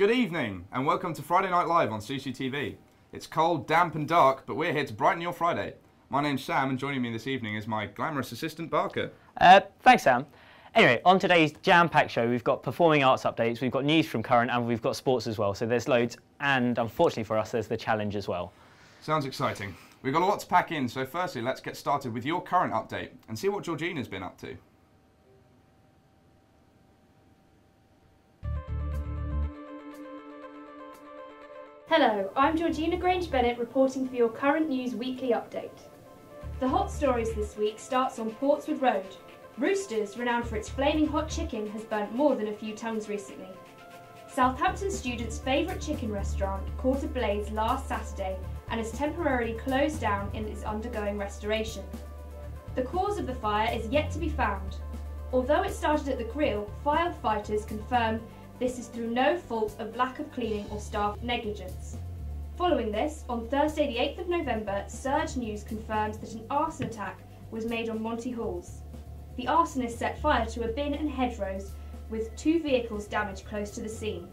Good evening and welcome to Friday Night Live on SUSUtv. It's cold, damp and dark, but we're here to brighten your Friday. My name's Sam and joining me this evening is my glamorous assistant Barker. Thanks Sam. Anyway, on today's jam-packed show we've got performing arts updates, we've got news from current and we've got sports as well, so there's loads, and unfortunately for us there's the challenge as well. Sounds exciting. We've got a lot to pack in, so firstly let's get started with your current update and see what Georgina's been up to. Hello, I'm Georgina Grange-Bennett reporting for your current news weekly update. The hot stories this week starts on Portswood Road. Roosters, renowned for its flaming hot chicken, has burnt more than a few tongues recently. Southampton students' favourite chicken restaurant caught ablaze last Saturday and is temporarily closed down and is undergoing restoration. The cause of the fire is yet to be found. Although it started at the grill, firefighters confirmed this is through no fault of lack of cleaning or staff negligence. Following this, on Thursday the 8th of November, Surge News confirmed that an arson attack was made on Monty Halls. The arsonist set fire to a bin and hedgerows, with 2 vehicles damaged close to the scene.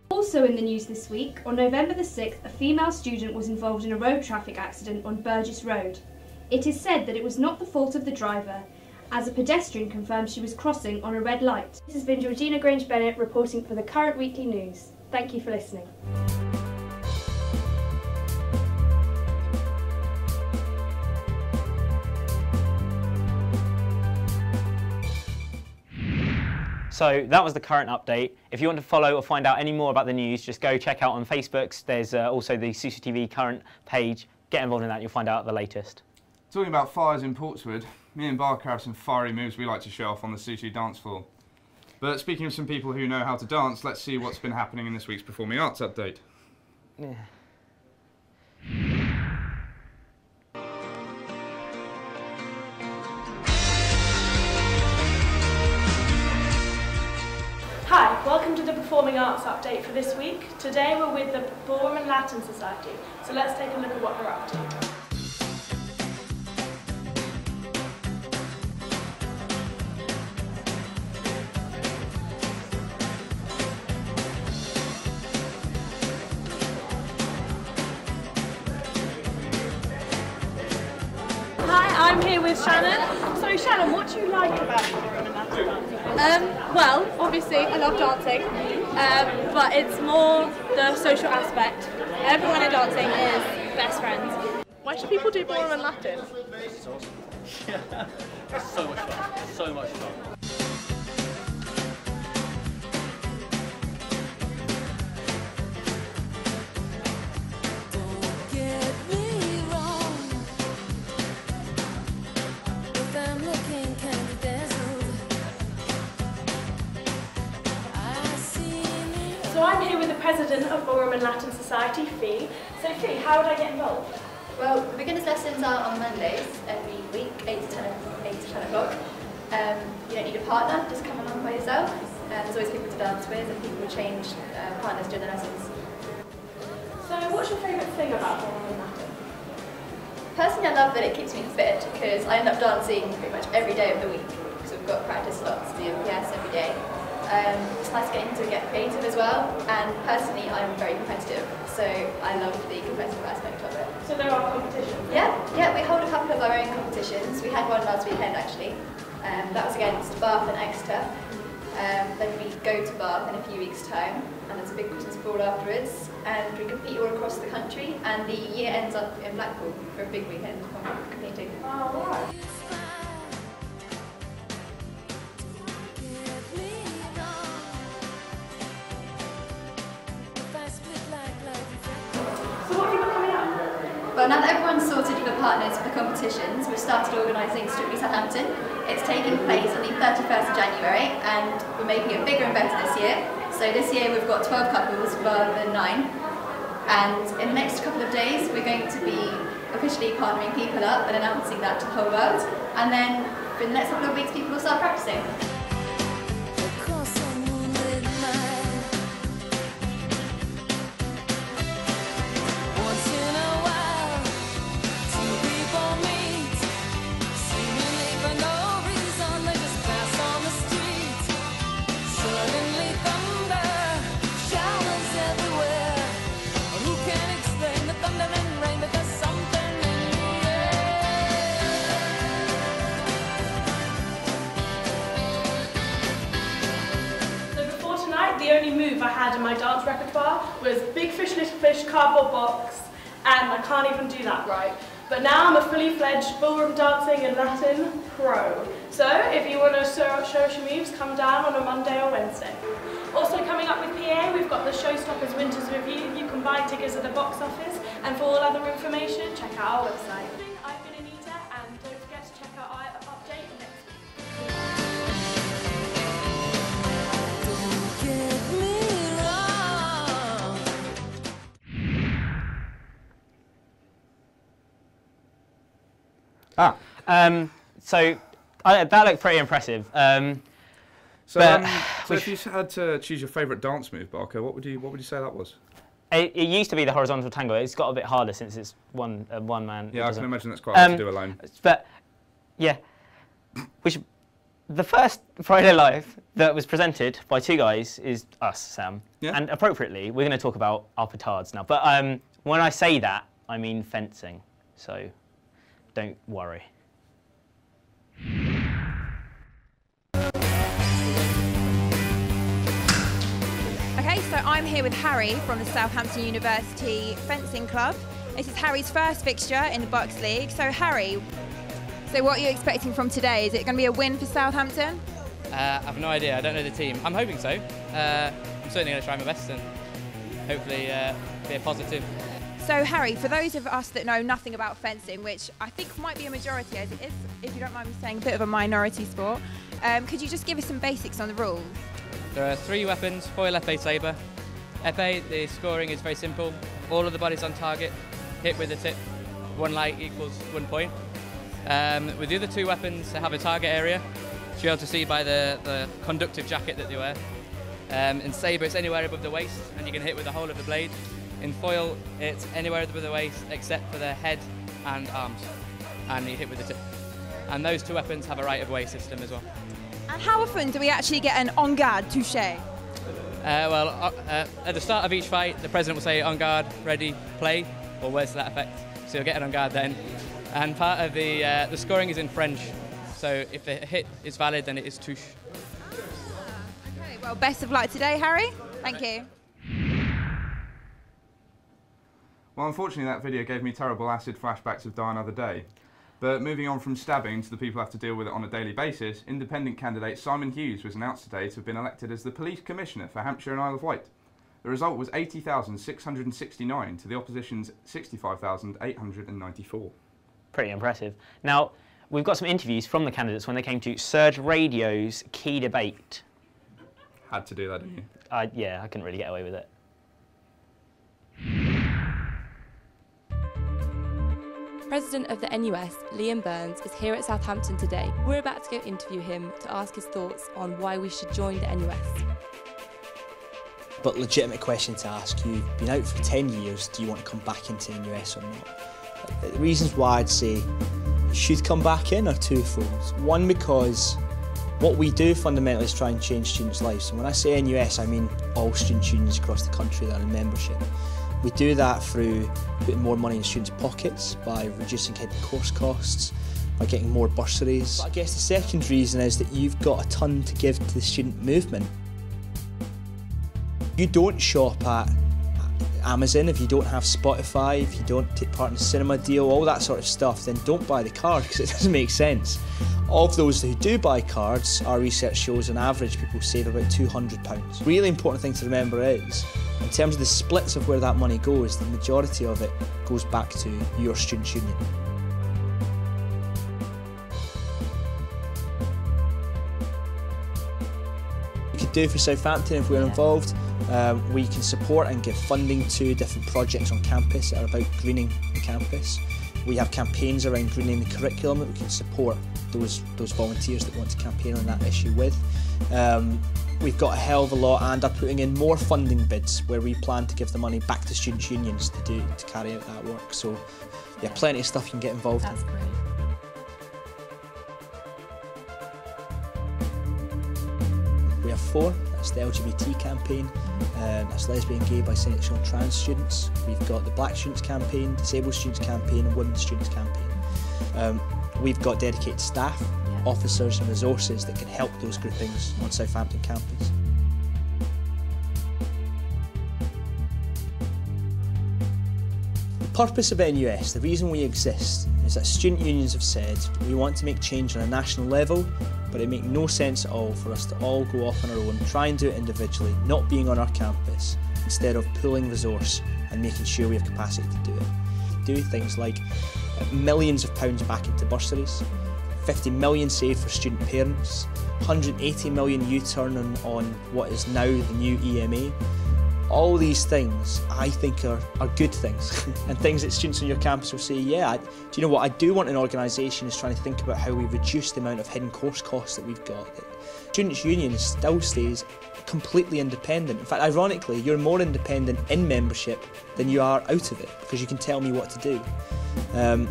Also in the news this week, on November the 6th, a female student was involved in a road traffic accident on Burgess Road. It is said that it was not the fault of the driver, as a pedestrian confirmed she was crossing on a red light. This has been Georgina Grange-Bennett reporting for the current weekly news. Thank you for listening. So that was the current update. If you want to follow or find out any more about the news, just go check out on Facebook. There's also the SUSUtv current page. Get involved in that, you'll find out the latest. Talking about fires in Portswood, me and Barker have some fiery moves we like to show off on the Susu dance floor. But speaking of some people who know how to dance, let's see what's been happening in this week's Performing Arts update. Yeah. Hi, welcome to the Performing Arts update for this week. Today we're with the Ballroom and Latin Society, so let's take a look at what they're up to. Hi, I'm here with Shannon. So Shannon, what do you like about ballroom and Latin dancing? Well, obviously I love dancing, but it's more the social aspect. Everyone in dancing is best friends. Why should people do ballroom and Latin? It's awesome. Yeah, it's so much fun. So much fun. So I'm here with the president of Ballroom and Latin Society, Fee. So Fee, how would I get involved? Well, the beginners' lessons are on Mondays every week, 8 to 10 o'clock. You don't need a partner, just come along by yourself. There's always people to dance with and people change partners during the lessons. So what's your favourite thing about Ballroom and Latin? Personally, I love that it keeps me fit because I end up dancing pretty much every day of the week because we've got practice slots to do PS every day. It's nice getting to get creative as well, and personally I'm very competitive, so I love the competitive aspect of it. So there are competitions? Yeah, we hold a couple of our own competitions. We had one last weekend actually. That was against Bath and Exeter. Then we go to Bath in a few weeks' time, and there's a big Christmas ball afterwards, and we compete all across the country, and the year ends up in Blackpool for a big weekend competing. Oh, right. Well, now that everyone's sorted for partners for the competitions, we've started organising Strictly Southampton. It's taking place on the 31st of January and we're making it bigger and better this year. So this year we've got 12 couples rather than 9. And in the next couple of days we're going to be officially partnering people up and announcing that to the whole world. And then for the next couple of weeks people will start practising. Suddenly thunder move I had in my dance repertoire was Big Fish, Little Fish, Cardboard Box, and I can't even do that right. But now I'm a fully fledged ballroom dancing and Latin pro. So if you want to show us your moves, come down on a Monday or Wednesday. Also coming up with PA, we've got the Showstoppers Winters Review. You can buy tickets at the box office, and for all other information, check out our website. I've been Anita, and don't forget to check out our update next week. So that looked pretty impressive. So if you had to choose your favourite dance move, Barker, what would you say that was? It used to be the horizontal tango. It's got a bit harder since it's one man. Yeah, I can imagine that's quite hard to do alone. But yeah, the first Friday Live that was presented by two guys is us, Sam. Yeah. And appropriately, we're going to talk about our petards now. But when I say that, I mean fencing. So don't worry. Okay, so I'm here with Harry from the Southampton University Fencing Club. This is Harry's first fixture in the Bucks League. So Harry, what are you expecting from today? Is it going to be a win for Southampton? I have no idea, I don't know the team. I'm hoping so. I'm certainly going to try my best and hopefully be a positive. So Harry, for those of us that know nothing about fencing, which I think might be a majority as it is, if you don't mind me saying, a bit of a minority sport, could you just give us some basics on the rules? There are 3 weapons, foil, épée, sabre. Épée, the scoring is very simple. All of the bodies on target, hit with the tip. 1 light equals 1 point. With the other 2 weapons, they have a target area, which you're able to see by the conductive jacket that they wear. In sabre, it's anywhere above the waist, and you can hit with the whole of the blade. In foil, it's anywhere above the waist except for the head and arms, and you hit with the tip. And those 2 weapons have a right-of-way system as well. And how often do we actually get an en garde touché? At the start of each fight, the president will say, "En garde, ready, play," or words to that effect. So you'll get an en garde then. And part of the scoring is in French. So if the hit is valid, then it is touche. Okay, well, best of luck today, Harry. Thank you. Well, unfortunately, that video gave me terrible acid flashbacks of Die Another Day. But moving on from stabbing to the people who have to deal with it on a daily basis, independent candidate Simon Hughes was announced today to have been elected as the Police Commissioner for Hampshire and Isle of Wight. The result was 80,669 to the opposition's 65,894. Pretty impressive. Now, we've got some interviews from the candidates when they came to Surge Radio's key debate. Had to do that, didn't you? Yeah, I couldn't really get away with it. President of the NUS, Liam Burns, is here at Southampton today. We're about to go interview him to ask his thoughts on why we should join the NUS. But legitimate question to ask, you've been out for 10 years, do you want to come back into the NUS or not? The reasons why I'd say you should come back in are twofold. One, because what we do fundamentally is try and change students' lives. And when I say NUS, I mean all student unions across the country that are in membership. We do that through putting more money in students' pockets, by reducing hidden course costs, by getting more bursaries. But I guess the second reason is that you've got a ton to give to the student movement. You don't shop at Amazon if you don't have Spotify, if you don't take part in a cinema deal, all that sort of stuff, then don't buy the card because it doesn't make sense. Of those who do buy cards, our research shows on average people save about £200. Really important thing to remember is, in terms of the splits of where that money goes, the majority of it goes back to your student union. We could do for Southampton if we're involved. We can support and give funding to different projects on campus that are about greening the campus. We have campaigns around greening the curriculum that we can support those volunteers that want to campaign on that issue with. We've got a hell of a lot and are putting in more funding bids where we plan to give the money back to student unions to carry out that work. So yeah, plenty of stuff you can get involved in. That's great. We have 4. That's the LGBT campaign, that's lesbian, gay, bisexual and trans students. We've got the Black Students campaign, Disabled Students campaign and Women's Students campaign. We've got dedicated staff, officers and resources that can help those groupings on Southampton campus. purpose of NUS, the reason we exist, is that student unions have said we want to make change on a national level, but it makes no sense at all for us to all go off on our own, try and do it individually, not being on our campus, instead of pooling resource and making sure we have capacity to do it. Do things like millions of pounds back into bursaries, 50 million saved for student parents, 180 million U-turn on what is now the new EMA. All these things I think are good things and things that students on your campus will say, yeah, do you know what, I do want an organisation is trying to think about how we reduce the amount of hidden course costs that we've got. Students' Union still stays completely independent. In fact, ironically, you're more independent in membership than you are out of it, because you can tell me what to do.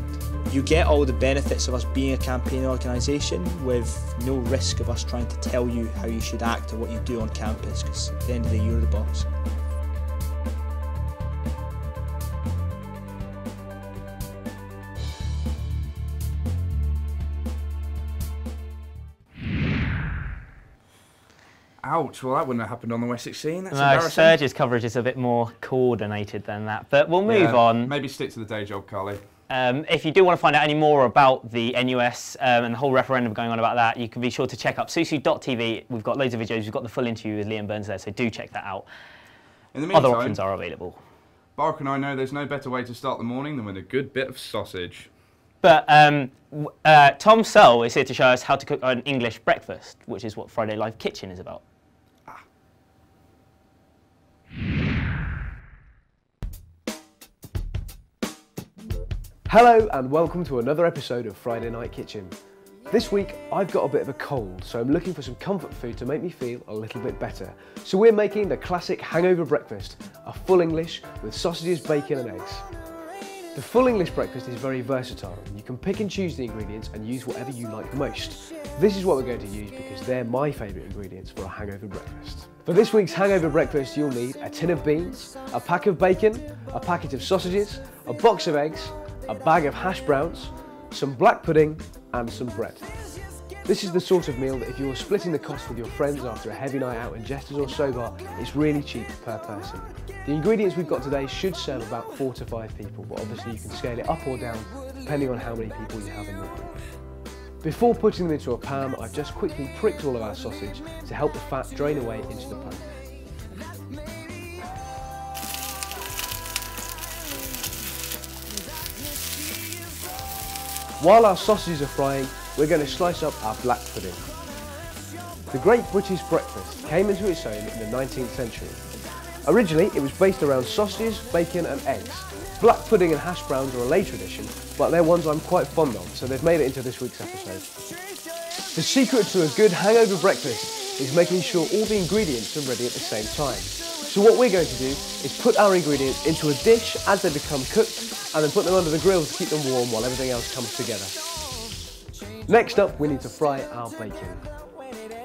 You get all the benefits of us being a campaign organisation with no risk of us trying to tell you how you should act or what you do on campus, because at the end of the day, you're the boss. Ouch, well that wouldn't have happened on the West 16, that's no, embarrassing. Surge's coverage is a bit more coordinated than that, but we'll move on. Maybe stick to the day job, Carly. If you do want to find out any more about the NUS and the whole referendum going on about that, you can be sure to check up SUSUtv. We've got loads of videos, we've got the full interview with Liam Burns there, so do check that out. In the meantime, other options are available. Bark and I know there's no better way to start the morning than with a good bit of sausage. But Tom Searle is here to show us how to cook an English breakfast, which is what Friday Live Kitchen is about. Hello and welcome to another episode of Friday Night Kitchen. This week I've got a bit of a cold, so I'm looking for some comfort food to make me feel a little bit better. So we're making the classic hangover breakfast, a full English with sausages, bacon and eggs. The full English breakfast is very versatile. You can pick and choose the ingredients and use whatever you like most. This is what we're going to use because they're my favourite ingredients for a hangover breakfast. For this week's hangover breakfast you'll need a tin of beans, a pack of bacon, a packet of sausages, a box of eggs, a bag of hash browns, some black pudding and some bread. This is the sort of meal that if you're splitting the cost with your friends after a heavy night out in Jesters or Sobar, it's really cheap per person. The ingredients we've got today should serve about 4 to 5 people, but obviously you can scale it up or down depending on how many people you have in your group. Before putting them into a pan, I've just quickly pricked all of our sausage to help the fat drain away into the pan. While our sausages are frying, we're going to slice up our black pudding. The Great British Breakfast came into its own in the 19th century. Originally, it was based around sausages, bacon and eggs. Black pudding and hash browns are a later addition, but they're ones I'm quite fond of, so they've made it into this week's episode. The secret to a good hangover breakfast is making sure all the ingredients are ready at the same time. So what we're going to do is put our ingredients into a dish as they become cooked, and then put them under the grill to keep them warm while everything else comes together. Next up, we need to fry our bacon.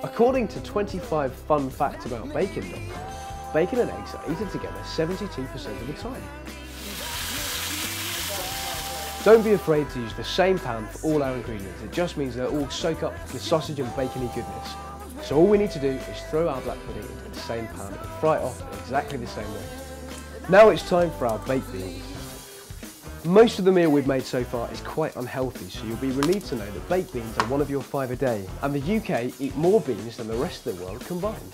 According to 25 fun facts about bacon, bacon and eggs are eaten together 72% of the time. Don't be afraid to use the same pan for all our ingredients. It just means they'll all soak up the sausage and bacony goodness. So all we need to do is throw our black pudding into the same pan and fry it off exactly the same way. Now it's time for our baked beans. Most of the meal we've made so far is quite unhealthy, so you'll be relieved to know that baked beans are one of your 5 a day, and the UK eat more beans than the rest of the world combined.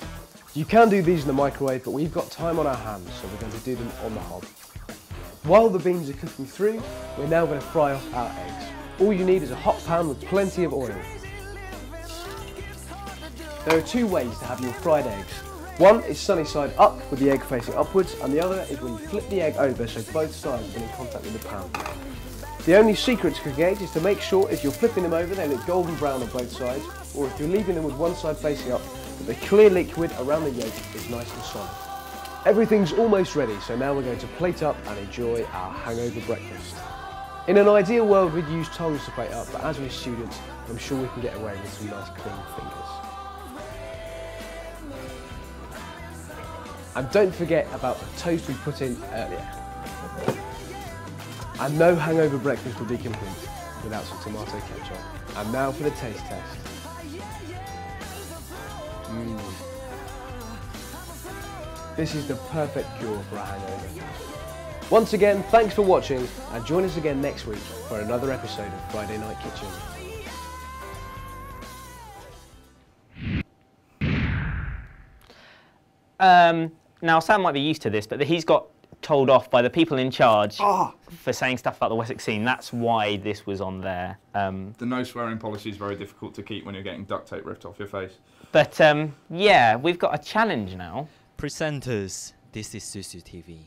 You can do these in the microwave, but we've got time on our hands, so we're going to do them on the hob. While the beans are cooking through, we're now going to fry off our eggs. All you need is a hot pan with plenty of oil. There are 2 ways to have your fried eggs. One is sunny side up with the egg facing upwards, and the other is when you flip the egg over so both sides have been in contact with the pan. The only secret to cooking eggs is to make sure if you're flipping them over they look golden brown on both sides, or if you're leaving them with one side facing up, that the clear liquid around the yolk is nice and solid. Everything's almost ready, so now we're going to plate up and enjoy our hangover breakfast. In an ideal world we'd use tongs to plate up, but as we're students, I'm sure we can get away with some nice clean fingers. And don't forget about the toast we put in earlier. And no hangover breakfast would be complete without some tomato ketchup. And now for the taste test. This is the perfect cure for a hangover. Once again, thanks for watching, and join us again next week for another episode of Friday Night Kitchen. Now, Sam might be used to this, but he's got told off by the people in charge for saying stuff about the Wessex scene. That's why this was on there. The no swearing policy is very difficult to keep when you're getting duct tape ripped off your face. But yeah, we've got a challenge now. Presenters, this is SUSUtv.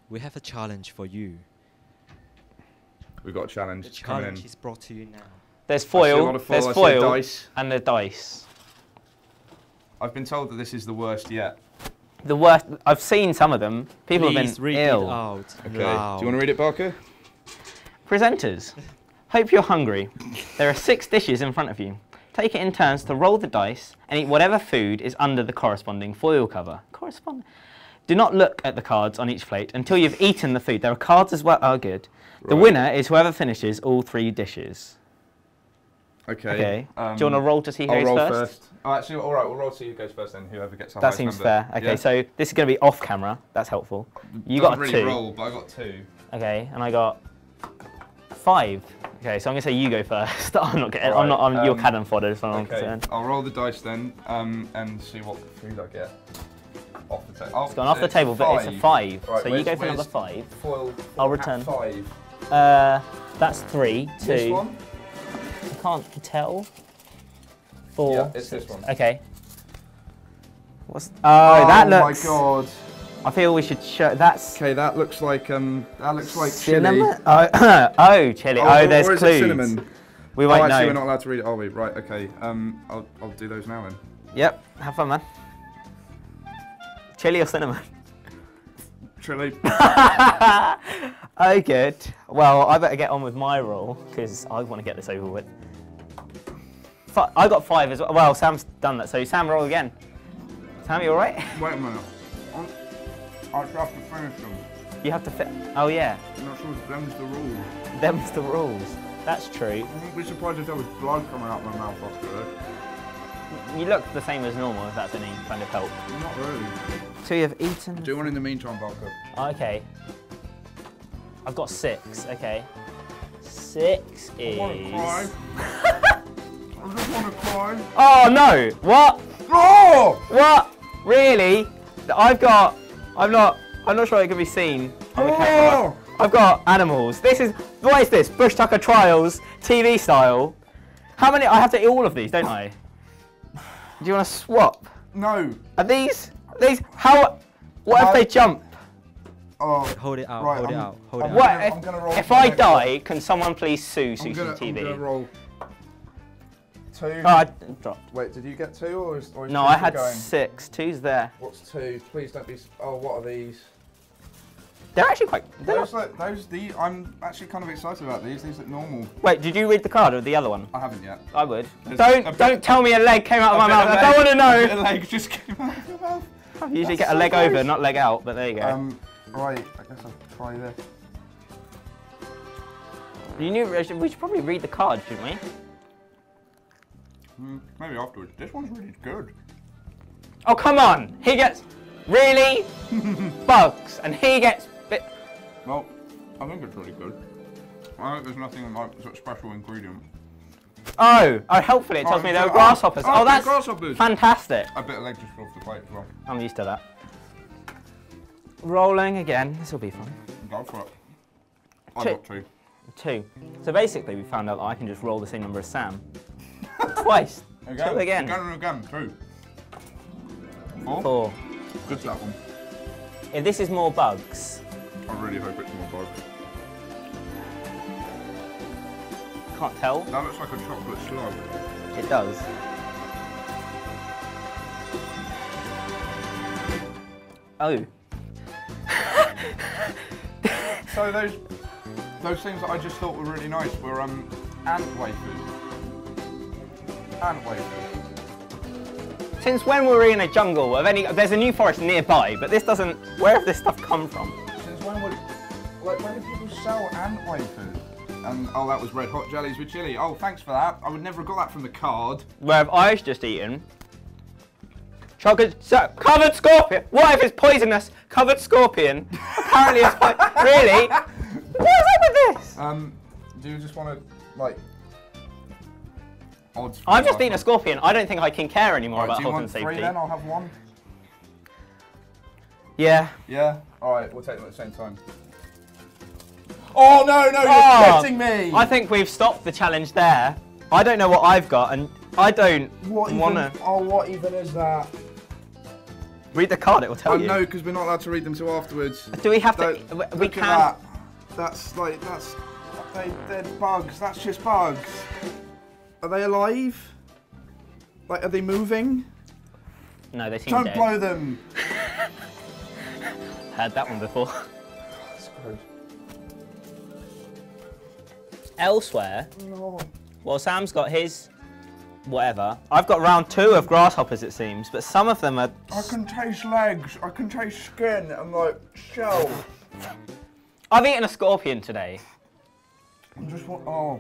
We have a challenge for you. We've got a challenge. The challenge is brought to you now. There's foil, there's foil, dice. and the dice. I've been told that this is the worst yet. The worst. I've seen some of them. People Please have been read ill. It out. Okay. Loud. Do you want to read it, Barker? Presenters, hope you're hungry. There are 6 dishes in front of you. Take it in turns to roll the dice and eat whatever food is under the corresponding foil cover. Do not look at the cards on each plate until you've eaten the food. There are cards as well. Oh, good. Right. The winner is whoever finishes all 3 dishes. Okay. Do you want to roll to see who goes roll first? Oh, actually, all right. We'll roll to see who goes first, then whoever gets the that highest seems number. fair. Okay, yeah? so this is going to be off camera. That's helpful. You got a really 2. roll, but I got 2. Okay, and I got 5. Okay, so I'm going to say you go first. I'm not getting. Right, I'm your cannon fodder. As far as I'm okay. concerned. I'll roll the dice then, and see what food I get. Off the table. It's gone off the table, but it's a 5. Right, so you go for number 5. Foil I'll return. 5. That's 3, 2. This one? I can't tell. 4. Yeah, it's this one. Okay. That looks. Oh my god. I feel we should show. That's. Okay, that looks like chili. Cinnamon? Oh, chili. Oh, there's or clues. Is it cinnamon? We won't actually, know. we're not allowed to read it, are we? Right. Okay. I'll do those now then. Yep. Have fun, man. Chili or cinnamon? Chili. Oh, good. Well, I better get on with my roll because I want to get this over with. I got 5 as well. Well, Sam's done that, so Sam, roll again. Sam, you all right? Wait a minute. I have to finish them. You have to fit. Oh yeah. I'm not sure them's the rules. Them's the rules. That's true. I wouldn't be surprised if there was blood coming out of my mouth after this. You look the same as normal, if that's any kind of help. Not really. So you've eaten. Do one in the meantime, Barker. Okay. I've got 6. Okay. 6 is. I want to cry. I just want to cry. Oh no! What? Oh! What? Really? I'm not sure it can be seen on the camera. I've got animals. What is this? Bush Tucker Trials, TV style. How many? I have to eat all of these, don't I? Do you want to swap? No. Are these, what if they jump? Oh. Hold it out, right, hold it out, hold it out. What I'm gonna roll if I die, can someone please sue SUSUtv? I'm gonna roll 2. Oh, I dropped. Wait, did you get 2 or is No, I had 6. 2's there. What's 2? Please don't be. Oh, what are these? They're actually quite. I'm actually kind of excited about these. These look normal. Wait, did you read the card or the other one? I haven't yet. I would. Don't tell me a leg came out of my mouth. I don't want to know. A leg just came out of your mouth. I usually get a leg over, not leg out, but there you go. Right, I guess I'll try this. We should probably read the card, shouldn't we? Maybe afterwards. This one's really good. Oh, come on! He gets... Really? Bugs. And he gets... Well, I think it's really good. I think there's nothing like sort of special ingredient. Oh, helpfully it tells me there are grasshoppers. Oh, that's grasshoppers. Fantastic. A bit of leg just fell off the plate as well. I'm used to that. Rolling again. This will be fun. Go for it. I got 2. 2. So basically we found out that I can just roll the same number as Sam. Twice. Again. 2 again. Again and again. 2. 4. Good that one. If this is more bugs. I really hope it's more bugs. Can't tell. That looks like a chocolate slug. It does. Oh. So those things that I just thought were really nice were ant wafers. Ant wafers. Since when were we in a jungle? There's a new forest nearby, but this doesn't. Where did this stuff come from? Since when did people sell ant wafers? And oh, that was red hot jellies with chili. Oh, thanks for that. I would never have got that from the card. Where have I just eaten? Chocolate covered scorpion. What if it's poisonous? Covered scorpion. apparently a spoiler. Really? What is up with this? Do you just want to, like, odds? I've just eaten a scorpion. I don't think I can care anymore about health and safety. Do you want 3 then? I'll have 1. Yeah. Yeah? Alright, we'll take them at the same time. Oh, no, you're getting me! I think we've stopped the challenge there. I don't know what I've got, and I don't want to... Oh, what even is that? Read the card, it will tell you. No, because we're not allowed to read them till afterwards. Do we have to... We can't... That's like, they're bugs. That's just bugs. Are they alive? Like, are they moving? No, they seem Don't dead. blow them. Heard that one before. Elsewhere, well, Sam's got his whatever. I've got round 2 of grasshoppers, it seems, but some of them are... I can taste legs. I can taste skin and, like, shell. I've eaten a scorpion today. I'm just oh.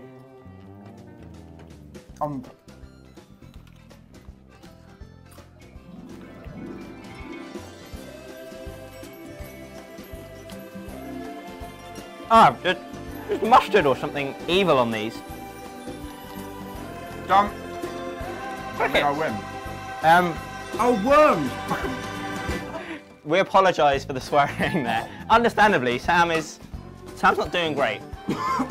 There's mustard or something evil on these. Done. I think I win. Oh, worms! We apologise for the swearing there. Understandably, Sam's not doing great.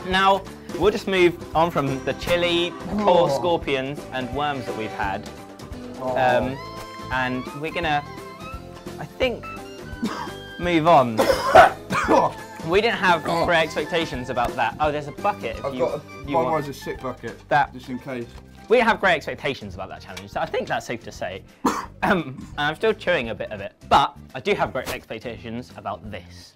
Now, we'll just move on from the chili, claw, scorpions and worms that we've had. And we're gonna, I think, move on. We didn't have great expectations about that. Oh, there's a bucket. I've got a Budweiser sick bucket, just in case. We didn't have great expectations about that challenge, so I think that's safe to say. And I'm still chewing a bit of it, but I do have great expectations about this.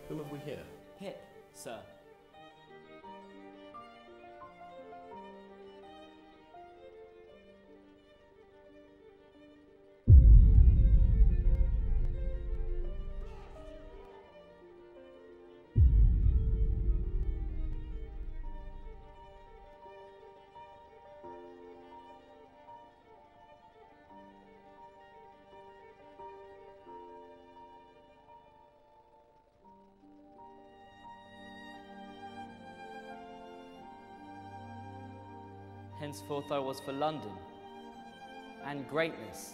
Whom have we here? Pip, sir. Henceforth I was for London and greatness.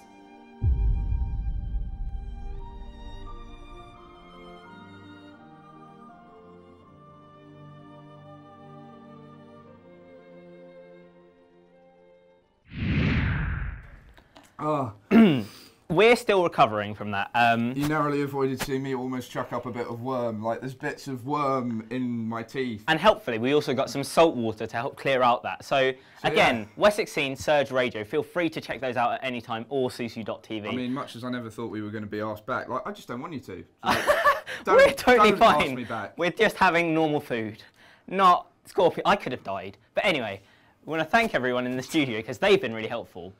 We're still recovering from that. You narrowly avoided seeing me almost chuck up a bit of worm. Like, there's bits of worm in my teeth. And helpfully, we also got some salt water to help clear out that. So again, yeah. West 16, Surge Radio. Feel free to check those out at any time, or SUSU.tv. I mean, much as I never thought we were going to be asked back, like, I just don't want you to. Like, we're totally fine. Ask me back. We're just having normal food, not scorpion. I could have died. But anyway, we want to thank everyone in the studio because they've been really helpful.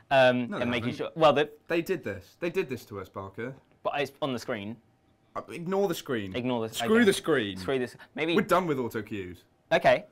No, and making sure. Well, they did this. They did this to us, Parker. But it's on the screen. Ignore the screen. Ignore the. Screw the screen. Screw this. Maybe we're done with auto cues. Okay,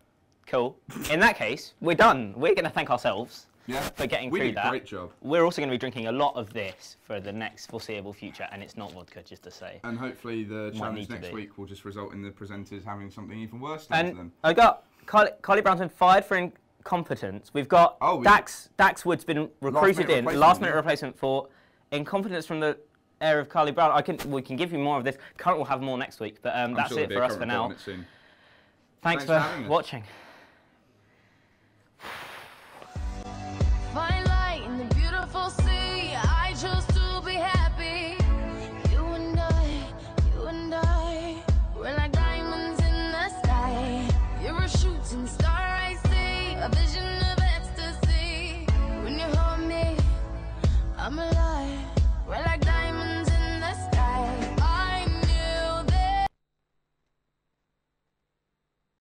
cool. In that case, we're done. We're going to thank ourselves. Yeah. For getting we through did that. A great job. We're also going to be drinking a lot of this for the next foreseeable future, and it's not vodka, just to say. And hopefully the challenge next week will just result in the presenters having something even worse done to them. I got Carly Brown's fired for incompetence. We've got Dax Wood's been recruited in, last-minute replacement for incompetence from the area of Carly Brown. We can give you more of this. Current will have more next week, but that's it for us for now. Thanks for watching.